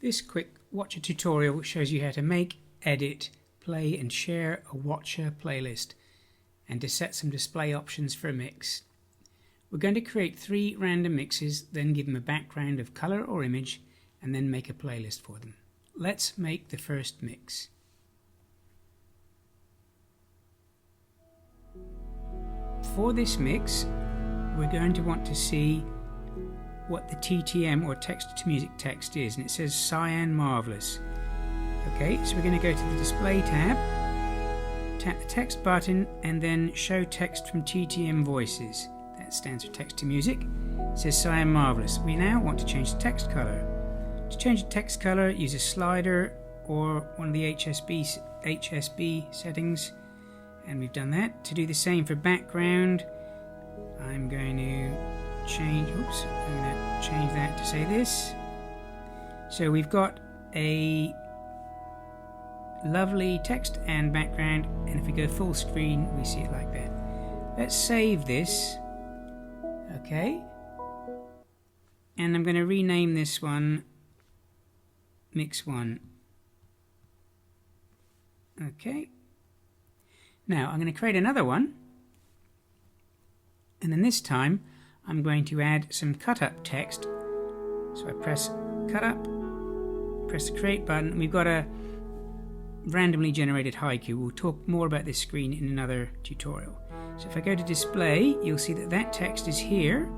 This quick Wotja tutorial shows you how to make, edit, play and share a Wotja playlist and to set some display options for a mix. We're going to create 3 random mixes, then give them a background of color or image and then make a playlist for them. Let's make the first mix. For this mix, we're going to want to see what the TTM or text to music text is, and it says Cyan Marvelous. Okay, so we're going to go to the display tab, tap the text button and then show text from TTM voices. That stands for text to music. It says Cyan Marvelous. We now want to change the text color. To change the text color, use a slider or one of the HSB settings, and we've done that. To do the same for background, I'm going to change that to say this. So we've got a lovely text and background, and if we go full screen we see it like that. Let's save this. Okay, and I'm going to rename this one Mix 1. Okay, now I'm going to create another one, and then this time I'm going to add some cut up text. So I press cut up, press the create button, and we've got a randomly generated haiku. We'll talk more about this screen in another tutorial. So if I go to display, you'll see that that text is here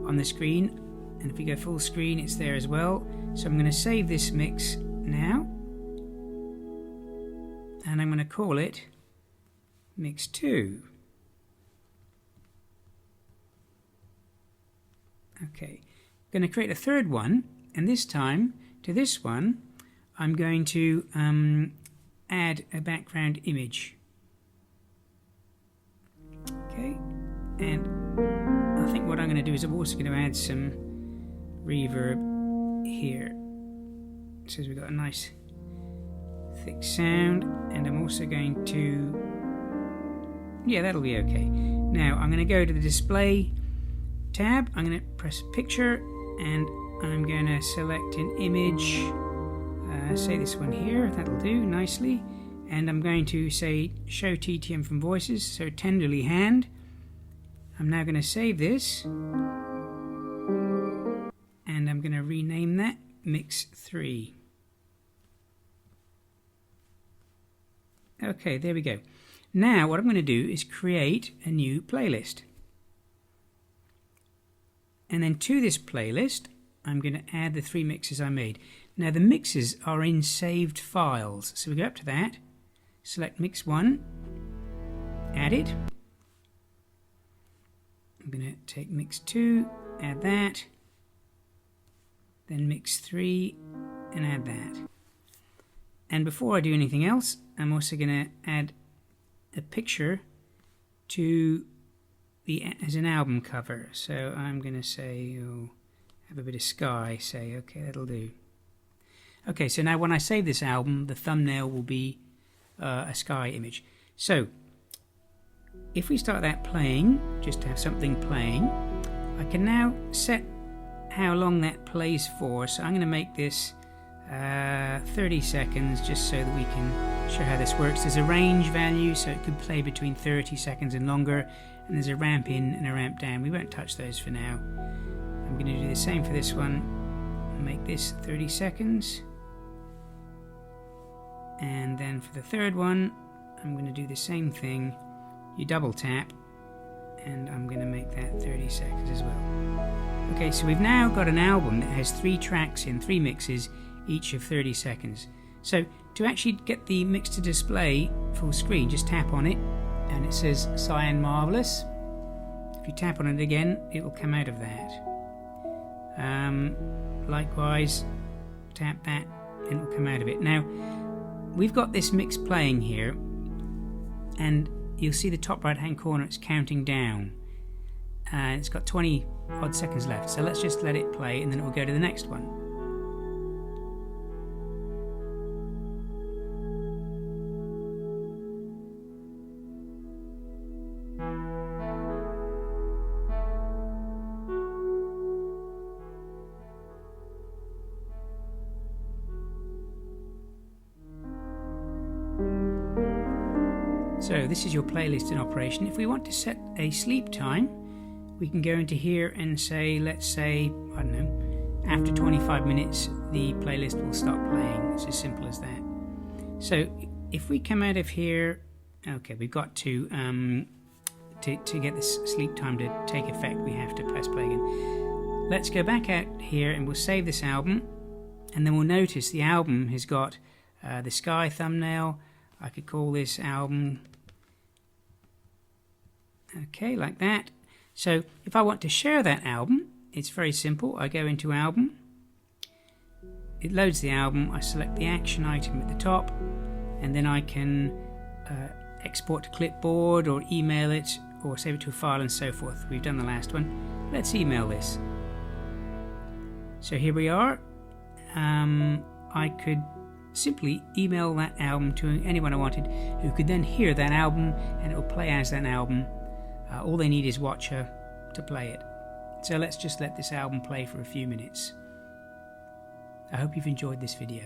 on the screen, and if we go full screen it's there as well. So I'm going to save this mix now, and I'm going to call it Mix 2. Okay, I'm going to create a third one, and this time to this one I'm going to add a background image. Okay, and I think what I'm going to do is I'm also going to add some reverb here. It says we've got a nice thick sound, and I'm also going to, yeah, that'll be okay. Now I'm going to go to the display tab, I'm going to press picture, and I'm going to select an image, say this one here, that'll do nicely, and I'm going to say show TTM from voices, so tenderly hand. I'm now going to save this, and I'm going to rename that Mix 3. Okay, there we go. Now what I'm going to do is create a new playlist. And then to this playlist, I'm going to add the 3 mixes I made. Now the mixes are in saved files. So we go up to that, select Mix 1, add it. I'm going to take Mix 2, add that. Then Mix 3, and add that. And before I do anything else, I'm also going to add a picture to as an album cover. So I'm going to say, have a bit of sky, say, okay, that'll do. Okay, so now when I save this album, the thumbnail will be a sky image. So if we start that playing, just to have something playing, I can now set how long that plays for. So I'm going to make this 30 seconds just so that we can show how this works. There's a range value, so it could play between 30 seconds and longer, and there's a ramp in and a ramp down. We won't touch those for now. I'm going to do the same for this one. I'll make this 30 seconds, and then for the third one I'm going to do the same thing. You double tap, and I'm going to make that 30 seconds as well. Okay, so we've now got an album that has 3 tracks in 3 mixes, each of 30 seconds. So to actually get the mix to display full screen, just tap on it and it says Cyan Marvelous. If you tap on it again, it will come out of that. Likewise, tap that and it will come out of it. Now we've got this mix playing here, and you'll see the top right hand corner, it's counting down. It's got 20 odd seconds left, so let's just let it play and then it will go to the next one. So this is your playlist in operation. If we want to set a sleep time, we can go into here and say, let's say, I don't know, after 25 minutes the playlist will stop playing. It's as simple as that. So if we come out of here, okay, we've got to get this sleep time to take effect, we have to press play again. Let's go back out here and we'll save this album, and then we'll notice the album has got the sky thumbnail. I could call this album, okay, like that. So if I want to share that album, it's very simple. I go into album, it loads the album, I select the action item at the top, and then I can export to clipboard or email it or save it to a file and so forth. We've done the last one. Let's email this. So here we are. I could simply email that album to anyone I wanted, who could then hear that album and it will play as that album. All they need is Wotja to play it. So let's just let this album play for a few minutes. I hope you've enjoyed this video.